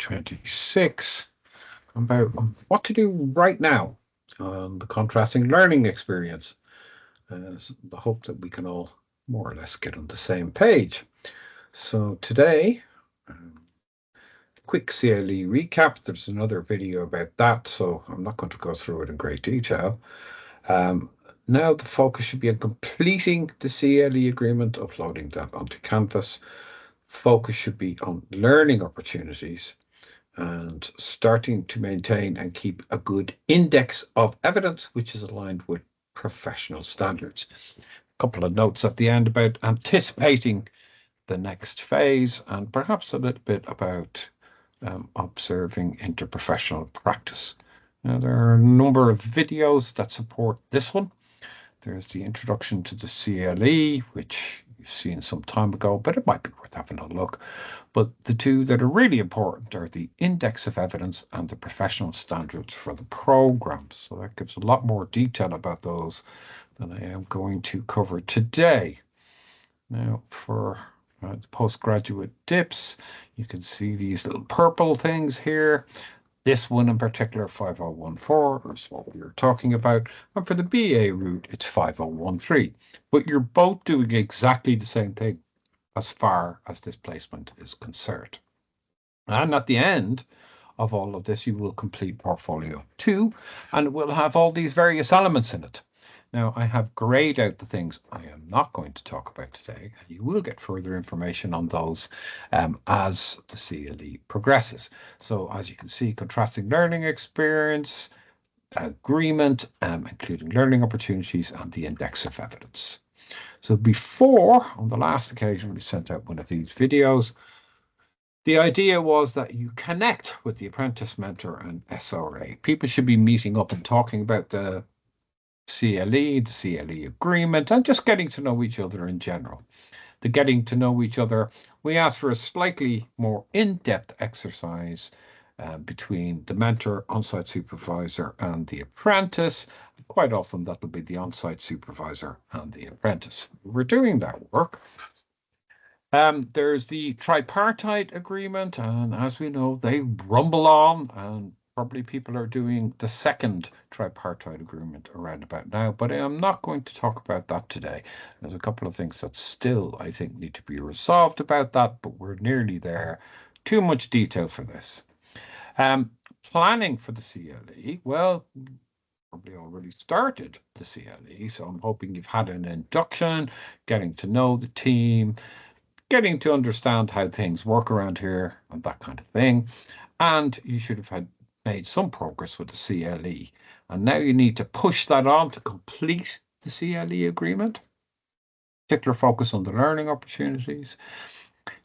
Feb26 about what to do right now on the contrasting learning experience. The hope that we can all more or less get on the same page. So today, quick CLE recap. There's another video about that, so I'm not going to go through it in great detail. Now the focus should be on completing the CLE agreement, uploading that onto Canvas. Focus should be on learning opportunities and starting to maintain and keep a good index of evidence, which is aligned with professional standards. A couple of notes at the end about anticipating the next phase and perhaps a little bit about observing interprofessional practice. Now, there are a number of videos that support this one. There's the introduction to the CLE, which you've seen some time ago, but it might be worth having a look. But the two that are really important are the index of evidence and the professional standards for the programs. So that gives a lot more detail about those than I am going to cover today. Now, for the postgraduate dips, you can see these little purple things here. This one in particular, 5014, is what we were talking about. And for the BA route, it's 5013. But you're both doing exactly the same thing as far as this placement is concerned. And at the end of all of this, you will complete portfolio 2, and it will have all these various elements in it. Now, I have grayed out the things I am not going to talk about today, and you will get further information on those as the CLE progresses. So as you can see, contrasting learning experience, agreement, including learning opportunities, and the index of evidence. So before, on the last occasion, we sent out one of these videos. The idea was that you connect with the apprentice mentor and SRA. People should be meeting up and talking about the CLE agreement, and just getting to know each other in general. The getting to know each other, we asked for a slightly more in-depth exercise between the mentor, on-site supervisor, and the apprentice. Quite often that'll be the on-site supervisor and the apprentice. We're doing that work. There's the tripartite agreement, and as we know, they rumble on, and probably people are doing the second tripartite agreement around about now, but I'm not going to talk about that today. There's a couple of things that still, I think, need to be resolved about that, but we're nearly there. Too much detail for this. Planning for the CLE, well, probably already started the CLE, so I'm hoping you've had an induction, getting to know the team, getting to understand how things work around here and that kind of thing. And you should have made some progress with the CLE. And now you need to push that on to complete the CLE agreement. Particular focus on the learning opportunities.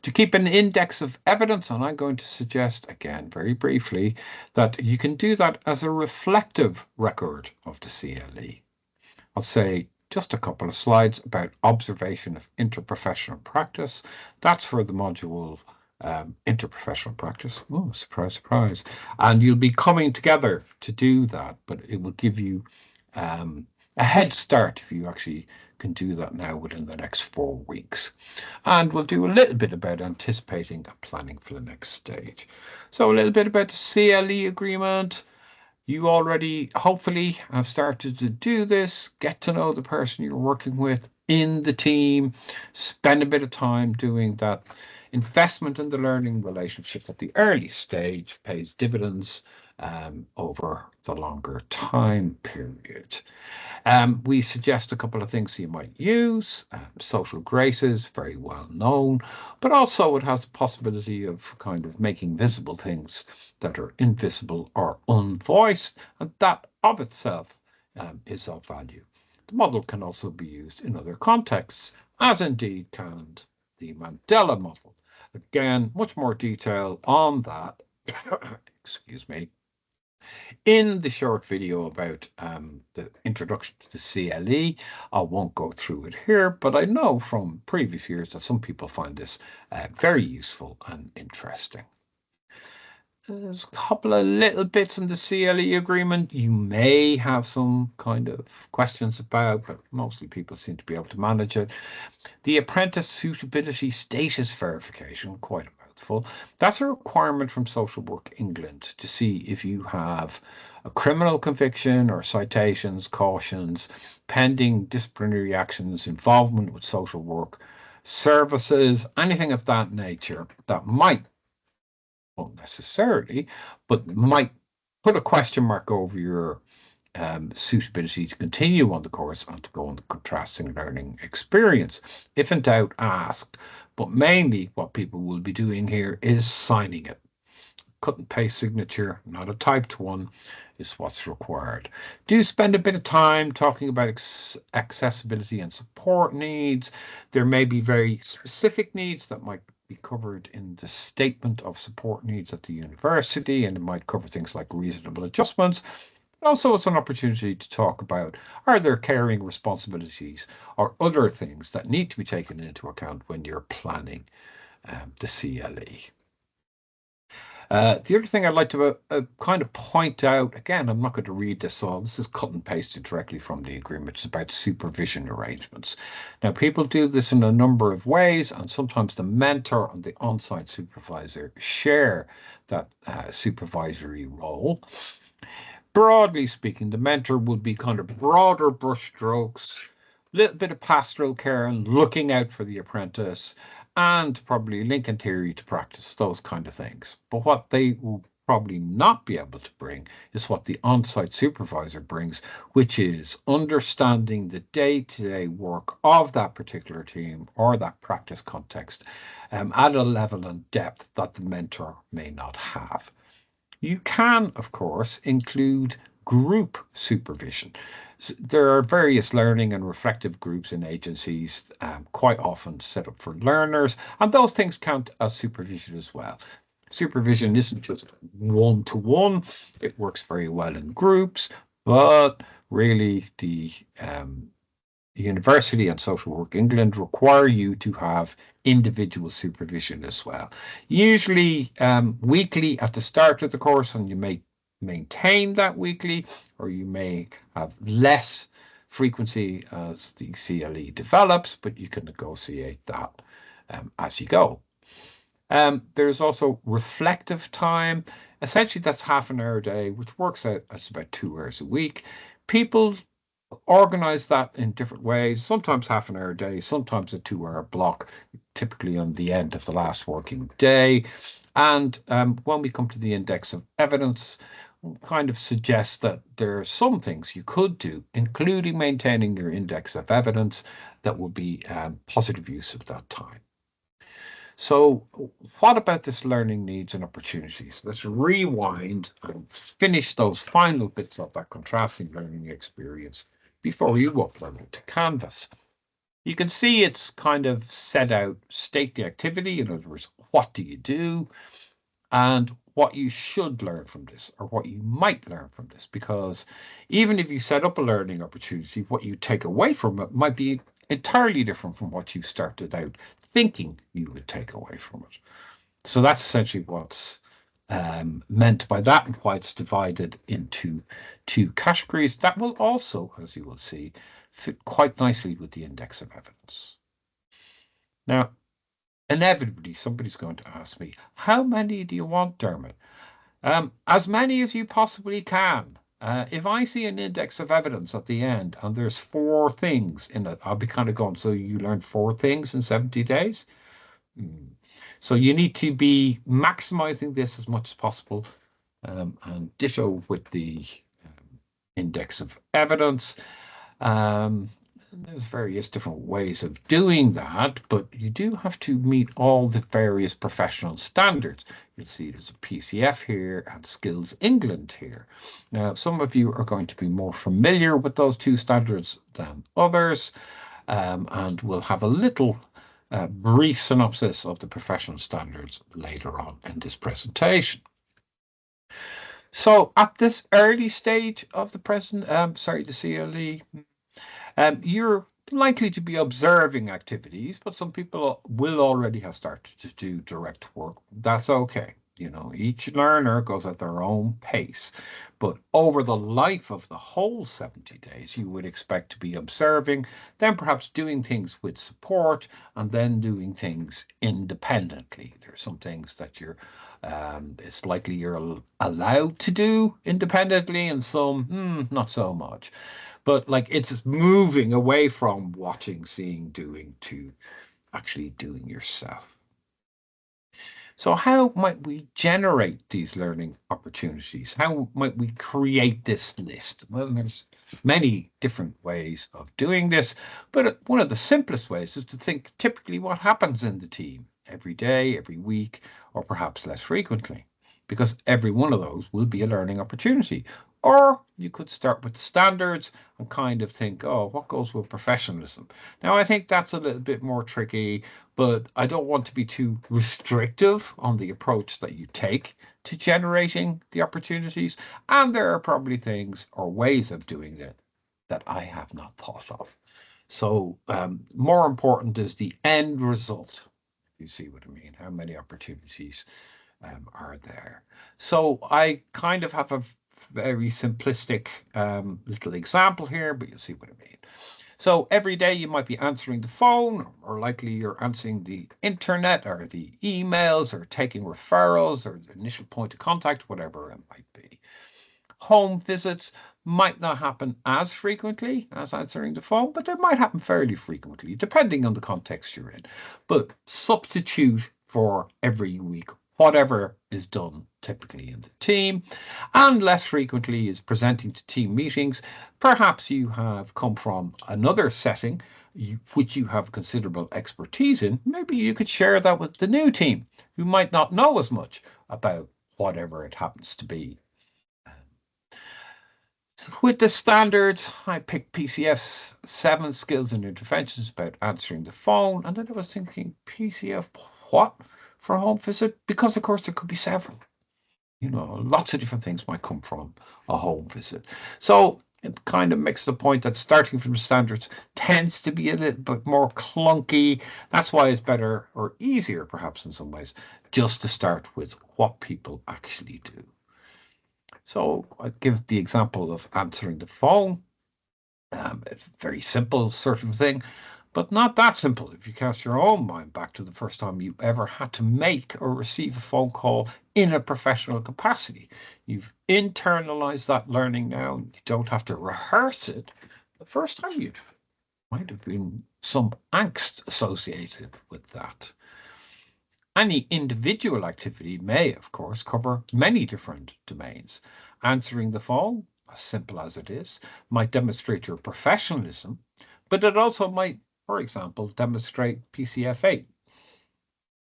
To keep an index of evidence, and I'm going to suggest, again, very briefly, that you can do that as a reflective record of the CLE. I'll say just a couple of slides about observation of interprofessional practice. That's for the module interprofessional practice. Oh, surprise, surprise. And you'll be coming together to do that, but it will give you a head start if you actually can do that now within the next 4 weeks. And we'll do a little bit about anticipating and planning for the next stage. So a little bit about the CLE agreement. You already, hopefully, have started to do this, get to know the person you're working with in the team, spend a bit of time doing that. Investment in the learning relationship at the early stage pays dividends over the longer time period. We suggest a couple of things you might use. Social graces, very well known, but also it has the possibility of kind of making visible things that are invisible or unvoiced, and that of itself is of value. The model can also be used in other contexts, as indeed can the Mandela model. Again, much more detail on that, excuse me, in the short video about the introduction to the CLE. I won't go through it here, but I know from previous years that some people find this very useful and interesting. There's a couple of little bits in the CLE agreement you may have some kind of questions about, but mostly people seem to be able to manage it. The apprentice suitability status verification, quite a impactful. That's a requirement from Social Work England to see if you have a criminal conviction or citations, cautions, pending disciplinary actions, involvement with social work services, anything of that nature that might, not necessarily, but might put a question mark over your suitability to continue on the course and to go on the contrasting learning experience. If in doubt, ask. But mainly what people will be doing here is signing it. Cut and paste signature, not a typed one, is what's required. Do spend a bit of time talking about accessibility and support needs. There may be very specific needs that might be covered in the statement of support needs at the university, and it might cover things like reasonable adjustments. Also, it's an opportunity to talk about, are there caring responsibilities or other things that need to be taken into account when you're planning the CLE. The other thing I'd like to kind of point out, again, I'm not going to read this all. This is cut and pasted directly from the agreement. It's about supervision arrangements. Now, people do this in a number of ways, and sometimes the mentor and the on-site supervisor share that supervisory role. Broadly speaking, the mentor would be kind of broader brushstrokes, a little bit of pastoral care and looking out for the apprentice, and probably linking theory to practice, those kind of things. But what they will probably not be able to bring is what the on-site supervisor brings, which is understanding the day-to-day work of that particular team or that practice context at a level and depth that the mentor may not have. You can, of course, include group supervision. There are various learning and reflective groups in agencies, quite often set up for learners, and those things count as supervision as well. Supervision isn't just one-to-one. It works very well in groups, but really the University and Social Work England require you to have individual supervision as well. Usually weekly at the start of the course, and you may maintain that weekly, or you may have less frequency as the CLE develops, but you can negotiate that as you go. There's also reflective time. Essentially, that's half an hour a day, which works out as about 2 hours a week. People organize that in different ways, sometimes half an hour a day, sometimes a 2-hour block, typically on the end of the last working day. And when we come to the index of evidence, kind of suggests that there are some things you could do, including maintaining your index of evidence, that will be positive use of that time. So what about this learning needs and opportunities? Let's rewind and finish those final bits of that contrasting learning experience before you upload it to Canvas. You can see it's kind of set out, state the activity, in other words, what do you do, and what you should learn from this, or what you might learn from this, because even if you set up a learning opportunity, what you take away from it might be entirely different from what you started out thinking you would take away from it. So that's essentially what's meant by that, and why it's divided into 2 categories that will also, as you will see, fit quite nicely with the index of evidence. Now, inevitably, somebody's going to ask me, how many do you want, Dermot? As many as you possibly can. If I see an index of evidence at the end and there's 4 things in it, I'll be kind of going, so you learned 4 things in 70 days? So you need to be maximizing this as much as possible, and ditto with the index of evidence. There's various different ways of doing that, but you do have to meet all the various professional standards. You'll see there's a PCF here and Skills England here. Now, some of you are going to be more familiar with those 2 standards than others, and we'll have a little brief synopsis of the professional standards later on in this presentation. So at this early stage of the the CLE, you're likely to be observing activities, but some people will already have started to do direct work. That's okay. Each learner goes at their own pace. But over the life of the whole 70 days, you would expect to be observing, then perhaps doing things with support, and then doing things independently. There's some things that it's likely you're allowed to do independently, and some, not so much. But like it's moving away from watching, seeing, doing to actually doing yourself. So, how might we generate these learning opportunities? How might we create this list? Well, there's many different ways of doing this, but one of the simplest ways is to think typically what happens in the team every day, every week, or perhaps less frequently, because every one of those will be a learning opportunity. Or you could start with standards and kind of think, oh, what goes with professionalism? Now, I think that's a little bit more tricky, but I don't want to be too restrictive on the approach that you take to generating the opportunities. And there are probably things or ways of doing it that I have not thought of. So, more important is the end result. You see what I mean? How many opportunities are there? So, I kind of have a very simplistic little example here, but you'll see what I mean. So every day you might be answering the phone, or likely you're answering the internet or the emails or taking referrals or the initial point of contact, whatever it might be. Home visits might not happen as frequently as answering the phone, but they might happen fairly frequently, depending on the context you're in. But substitute for every week whatever is done typically in the team, and less frequently is presenting to team meetings. Perhaps you have come from another setting which you have considerable expertise in. Maybe you could share that with the new team who might not know as much about whatever it happens to be. So with the standards, I picked PCF's 7 skills and interventions about answering the phone. And then I was thinking, PCF what for a home visit? Because, of course, there could be several. Lots of different things might come from a home visit. So it kind of makes the point that starting from the standards tends to be a little bit more clunky. That's why it's better or easier, perhaps in some ways, just to start with what people actually do. So I give the example of answering the phone. A very simple sort of thing, but not that simple if you cast your own mind back to the first time you ever had to make or receive a phone call in a professional capacity. You've internalized that learning now. You don't have to rehearse it. The first time you might have been some angst associated with that. Any individual activity may, of course, cover many different domains. Answering the phone, as simple as it is, might demonstrate your professionalism, but it also might, for example, demonstrate PCF8.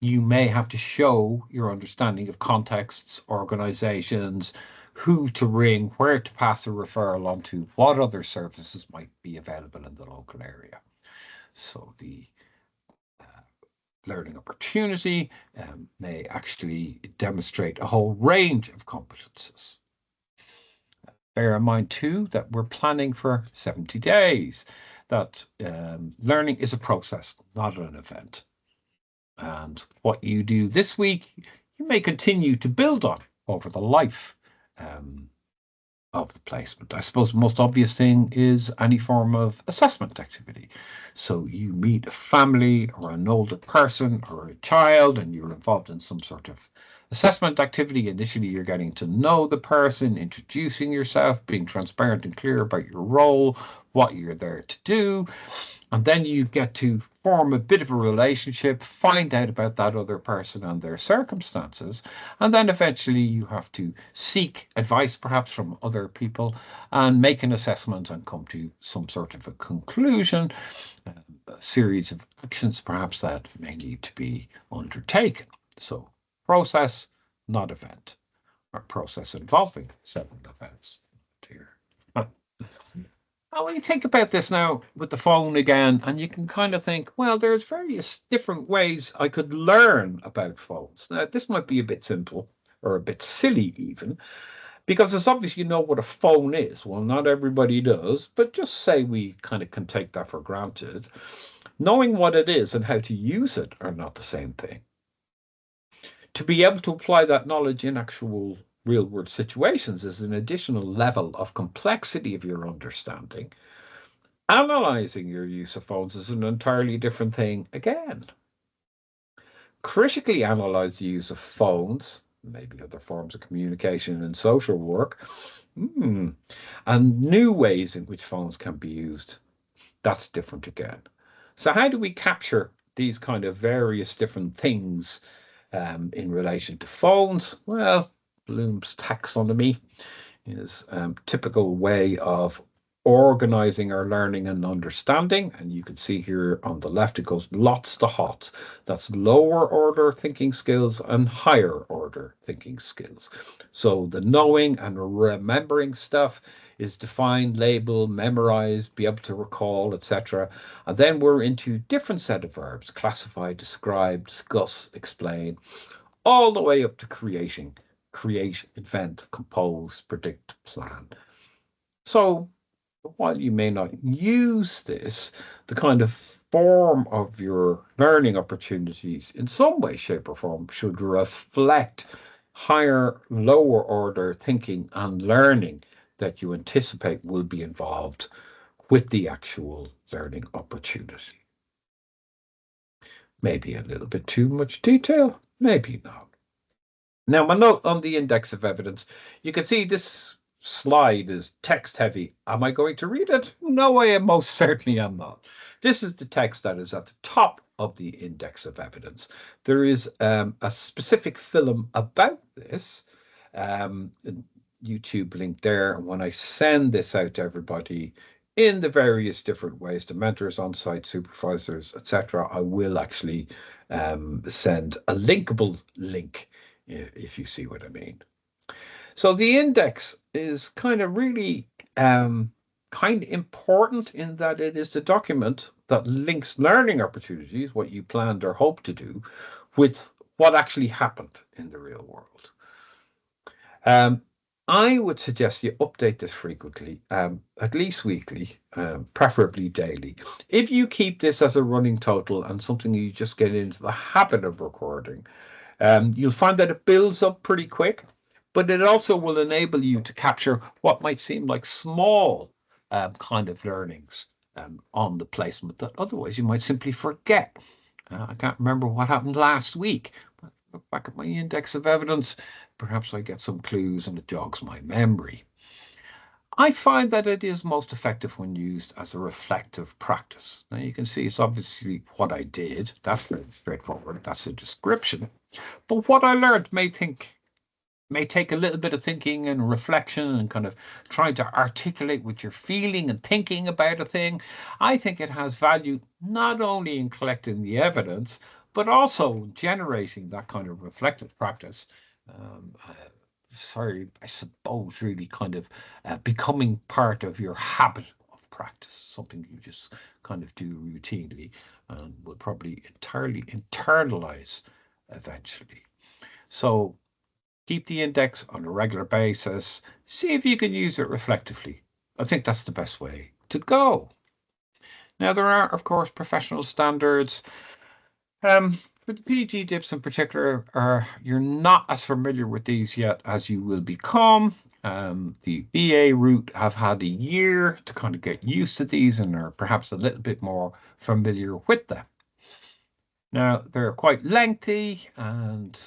You may have to show your understanding of contexts, organizations, who to ring, where to pass a referral on to, what other services might be available in the local area. So the learning opportunity may actually demonstrate a whole range of competences. Bear in mind too that we're planning for 70 days, that learning is a process, not an event. And what you do this week, you may continue to build on over the life of the placement. I suppose the most obvious thing is any form of assessment activity. So you meet a family or an older person or a child and you're involved in some sort of assessment activity. Initially, you're getting to know the person, introducing yourself, being transparent and clear about your role, what you're there to do. And then you get to form a bit of a relationship, find out about that other person and their circumstances. And then eventually you have to seek advice, perhaps from other people, and make an assessment and come to some sort of a conclusion, a series of actions perhaps that may need to be undertaken. So process, not event, or process involving several events here. When you think about this now with the phone again, and you can kind of think, well, there's various different ways I could learn about phones. Now, this might be a bit simple or a bit silly even, because it's obvious you know what a phone is. Well, not everybody does, but just say we kind of can take that for granted. Knowing what it is and how to use it are not the same thing. To be able to apply that knowledge in actual real-world situations is an additional level of complexity of your understanding. Analyzing your use of phones is an entirely different thing again. Critically analyze the use of phones, maybe other forms of communication and social work, and new ways in which phones can be used. That's different again. So how do we capture these kind of various different things in relation to phones? Well, Bloom's taxonomy is a typical way of organizing our learning and understanding. And you can see here on the left, it goes lots to hots. That's lower order thinking skills and higher order thinking skills. So the knowing and remembering stuff is defined, labeled, memorized, be able to recall, etc. And then we're into different set of verbs: classify, describe, discuss, explain, all the way up to creating. Create, invent, compose, predict, plan. So while you may not use this, the kind of form of your learning opportunities in some way, shape, or form should reflect higher, lower order thinking and learning that you anticipate will be involved with the actual learning opportunity. Maybe a little bit too much detail, maybe not. Now, my note on the index of evidence, you can see this slide is text heavy. Am I going to read it? No, I am most certainly am not. This is the text that is at the top of the index of evidence. There is a specific film about this, YouTube link there. And when I send this out to everybody in the various different ways, to mentors, on-site supervisors, etc., I will actually send a linkable link, if you see what I mean. So the index is kind of really kind of important in that it is the document that links learning opportunities, what you planned or hoped to do, with what actually happened in the real world. I would suggest you update this frequently, at least weekly, preferably daily. If you keep this as a running total and something you just get into the habit of recording, you'll find that it builds up pretty quick, but it also will enable you to capture what might seem like small kind of learnings on the placement that otherwise you might simply forget. I can't remember what happened last week, but look back at my index of evidence. Perhaps I get some clues and it jogs my memory. I find that it is most effective when used as a reflective practice. Now you can see it's obviously what I did. That's very straightforward. That's a description. But what I learned may take a little bit of thinking and reflection and kind of trying to articulate what you're feeling and thinking about a thing. I think it has value not only in collecting the evidence, but also generating that kind of reflective practice. I suppose really kind of becoming part of your habit of practice, something you just kind of do routinely and will probably entirely internalize eventually. So keep the index on a regular basis. See if you can use it reflectively. I think that's the best way to go. Now, there are, of course, professional standards. For the PG dips in particular, you're not as familiar with these yet as you will become. The BA route have had a year to kind of get used to these and are perhaps a little bit more familiar with them. Now, they're quite lengthy and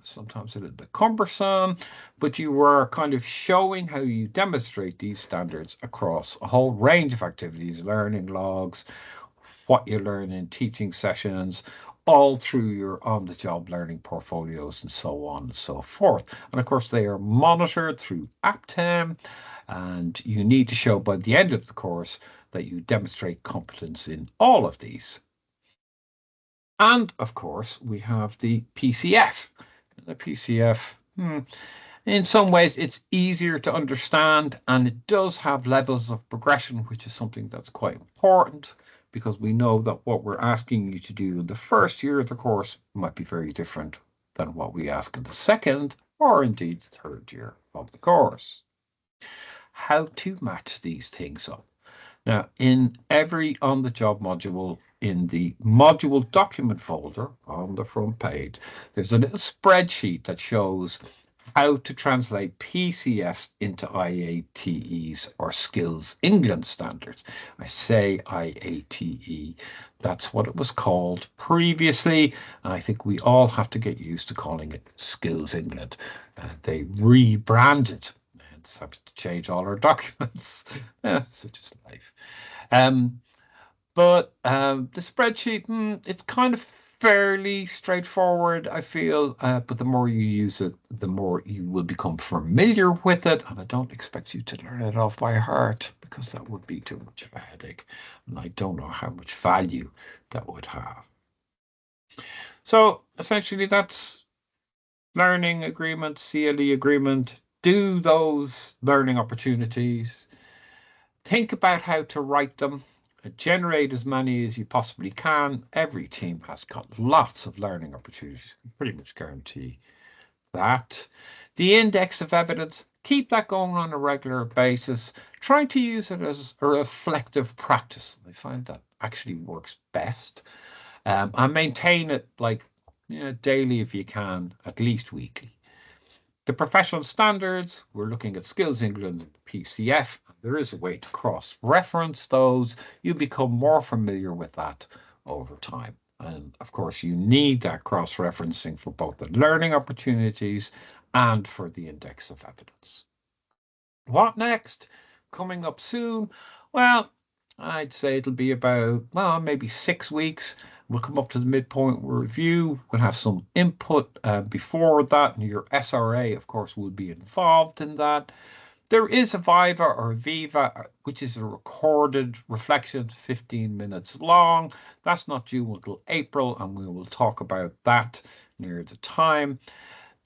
sometimes a little bit cumbersome, but you were kind of showing how you demonstrate these standards across a whole range of activities, learning logs, what you learn in teaching sessions, all through your on-the-job learning portfolios and so on and so forth. And of course, they are monitored through AppTem, and you need to show by the end of the course that you demonstrate competence in all of these. And of course, we have the PCF. The PCF, in some ways, it's easier to understand, and it does have levels of progression, which is something that's quite important because we know that what we're asking you to do in the first year of the course might be very different than what we ask in the second or indeed the third year of the course. How to match these things up. Now, in every on-the-job module, in the module document folder on the front page, there's a little spreadsheet that shows how to translate PCFs into IATEs or Skills England standards. I say IATE, that's what it was called previously. And I think we all have to get used to calling it Skills England. They rebranded and have to change all our documents. Yeah, such is life. But the spreadsheet, it's kind of fairly straightforward, I feel. But the more you use it, the more you will become familiar with it. And I don't expect you to learn it off by heart because that would be too much of a headache. And I don't know how much value that would have. So essentially, that's learning agreement, CLE agreement. Do those learning opportunities. Think about how to write them. Generate as many as you possibly can. Every team has got lots of learning opportunities. I pretty much guarantee that. The index of evidence, keep that going on a regular basis. Try to use it as a reflective practice. I find that actually works best. And maintain it like daily if you can, at least weekly. The professional standards, we're looking at Skills England and PCF. There is a way to cross-reference those. You become more familiar with that over time. And of course, you need that cross-referencing for both the learning opportunities and for the index of evidence. What next? Coming up soon? Well, I'd say it'll be about, well, maybe 6 weeks. We'll come up to the midpoint review. We'll have some input before that, and your SRA, of course, will be involved in that. There is a Viva or Viva, which is a recorded reflection, 15 minutes long. That's not due until April, and we will talk about that near the time.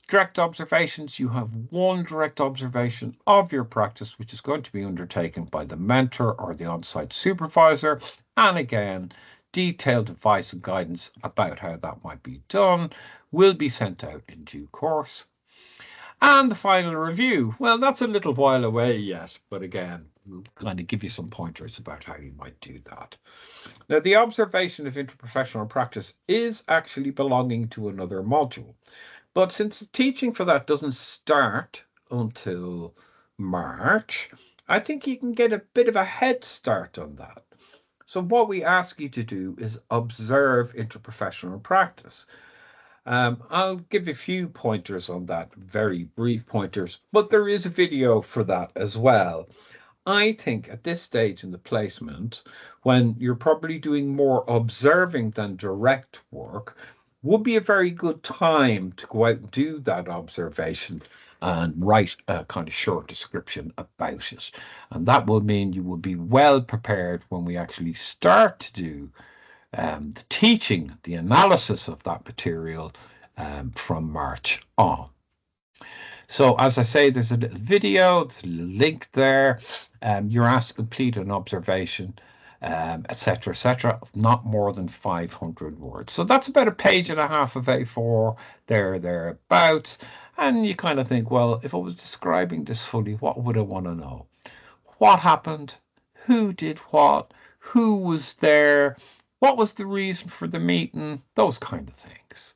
Direct observations, you have one direct observation of your practice, which is going to be undertaken by the mentor or the on-site supervisor. And again, detailed advice and guidance about how that might be done will be sent out in due course. And the final review, well, that's a little while away yet, but again, we'll kind of give you some pointers about how you might do that. Now, the observation of interprofessional practice is actually belonging to another module, but since the teaching for that doesn't start until March, I think you can get a bit of a head start on that. So what we ask you to do is observe interprofessional practice. I'll give a few pointers on that, very brief pointers, but there is a video for that as well. I think at this stage in the placement, when you're probably doing more observing than direct work, would be a very good time to go out and do that observation and write a kind of short description about it. And that will mean you will be well prepared when we actually start to do the teaching, the analysis of that material from March on. So as I say, there's a little video, there's a little link there. You're asked to complete an observation, etc., of not more than 500 words. So that's about a page and a half of A4 thereabouts. And you kind of think, well, if I was describing this fully, what would I want to know? What happened? Who did what? Who was there? What was the reason for the meeting? Those kind of things.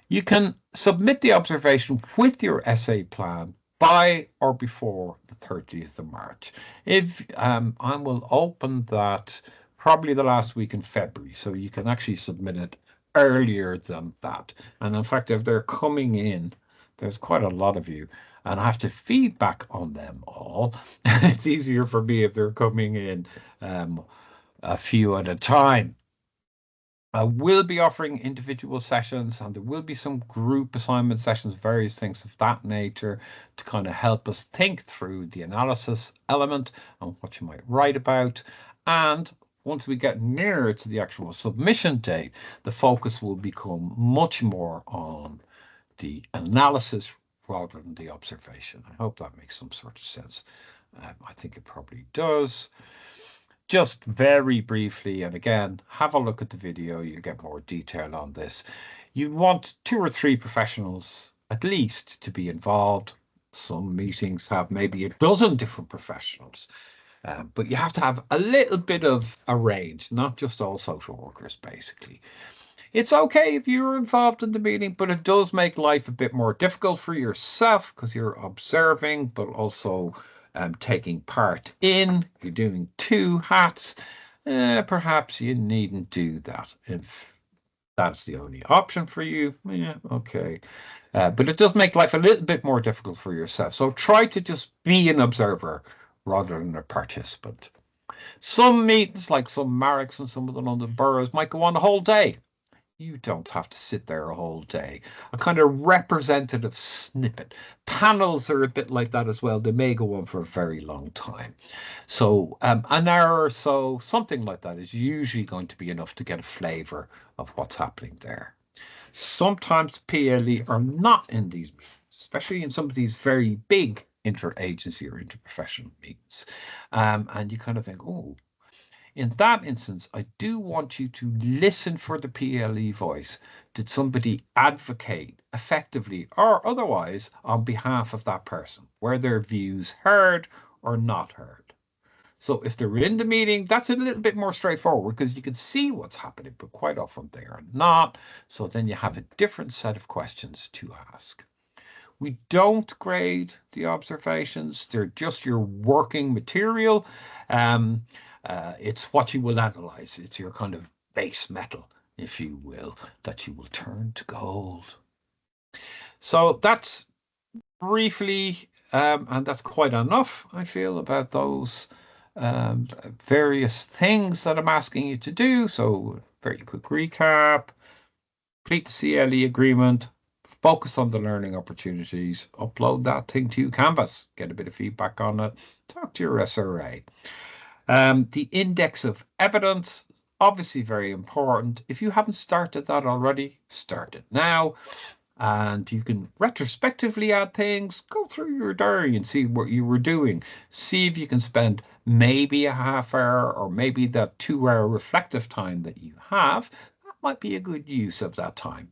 You can submit the observation with your essay plan by or before the 30th of March. If I will open that probably the last week in February, so you can actually submit it earlier than that. And in fact, if they're coming in, there's quite a lot of you, and I have to feedback on them all. It's easier for me if they're coming in a few at a time. I will be offering individual sessions, and there will be some group assignment sessions, various things of that nature to kind of help us think through the analysis element and what you might write about. And once we get nearer to the actual submission date, the focus will become much more on the analysis rather than the observation. I hope that makes some sort of sense. I think it probably does. Just very briefly, and again, have a look at the video, you get more detail on this. You want 2 or 3 professionals at least to be involved. Some meetings have maybe a dozen different professionals. But you have to have a little bit of a range, not just all social workers, basically. It's okay if you're involved in the meeting, but it does make life a bit more difficult for yourself because you're observing, but also taking part in. You're doing two hats. Perhaps you needn't do that if that's the only option for you. Yeah, okay. But it does make life a little bit more difficult for yourself. So try to just be an observer rather than a participant. Some meetings, like some Marrocks and some of the London boroughs, might go on a whole day. You don't have to sit there a whole day. A kind of representative snippet. Panels are a bit like that as well. They may go on for a very long time. So an hour or so, something like that, is usually going to be enough to get a flavour of what's happening there. Sometimes the PLE are not in these meetings, especially in some of these very big interagency or interprofessional meetings. And you kind of think, oh, in that instance, I do want you to listen for the PLE voice. Did somebody advocate effectively or otherwise on behalf of that person? Were their views heard or not heard? So if they're in the meeting, that's a little bit more straightforward because you can see what's happening, but quite often they are not. So then you have a different set of questions to ask. We don't grade the observations. They're just your working material. It's what you will analyze. It's your kind of base metal, if you will, that you will turn to gold. So that's briefly, and that's quite enough, I feel, about those various things that I'm asking you to do. So very quick recap, complete the CLE agreement, focus on the learning opportunities, upload that thing to Canvas, get a bit of feedback on it, talk to your SRA. The index of evidence, obviously very important. If you haven't started that already, start it now. And you can retrospectively add things, go through your diary and see what you were doing. See if you can spend maybe a half hour or maybe that 2 hour reflective time that you have. That might be a good use of that time.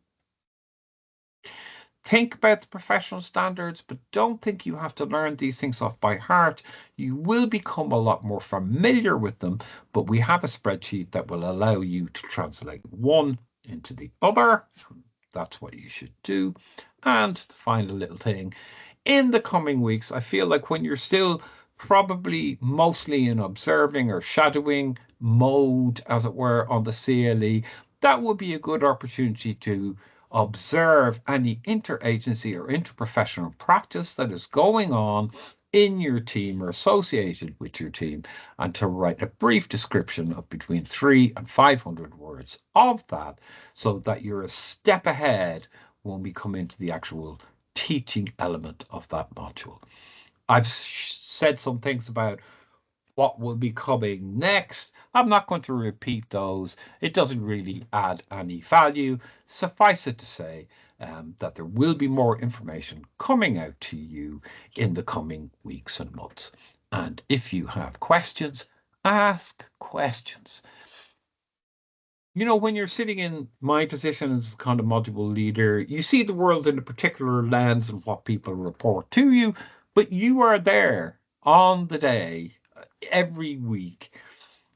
Think about the professional standards, but don't think you have to learn these things off by heart. You will become a lot more familiar with them, but we have a spreadsheet that will allow you to translate one into the other. That's what you should do. And the final little thing, in the coming weeks, I feel like when you're still probably mostly in observing or shadowing mode, as it were, on the CLE, that would be a good opportunity to observe any interagency or interprofessional practice that is going on in your team or associated with your team, and to write a brief description of between 300 and 500 words of that, so that you're a step ahead when we come into the actual teaching element of that module. I've said some things about what will be coming next. I'm not going to repeat those. It doesn't really add any value. Suffice it to say that there will be more information coming out to you in the coming weeks and months. And if you have questions, ask questions. You know, when you're sitting in my position as kind of module leader, you see the world in a particular lens and what people report to you, but you are there on the day every week,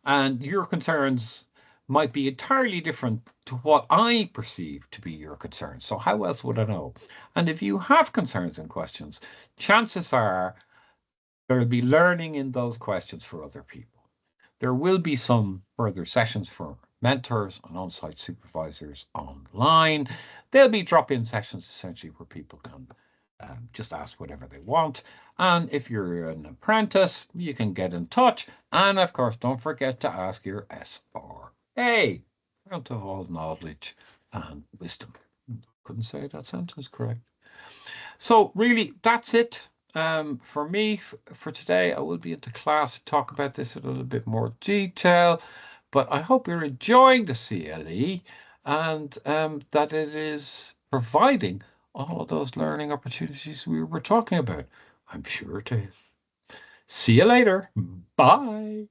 and your concerns might be entirely different to what I perceive to be your concerns. So how else would I know? And if you have concerns and questions, chances are there will be learning in those questions for other people. There will be some further sessions for mentors and on-site supervisors online. There'll be drop-in sessions essentially where people can just ask whatever they want. And if you're an apprentice, you can get in touch. And of course, don't forget to ask your SRA, fount of all knowledge and wisdom. Couldn't say that sentence correct. So really, that's it. For me, for today, I will be into class to talk about this in a little bit more detail, but I hope you're enjoying the CLE and that it is providing all of those learning opportunities we were talking about. I'm sure it is. See you later. Bye.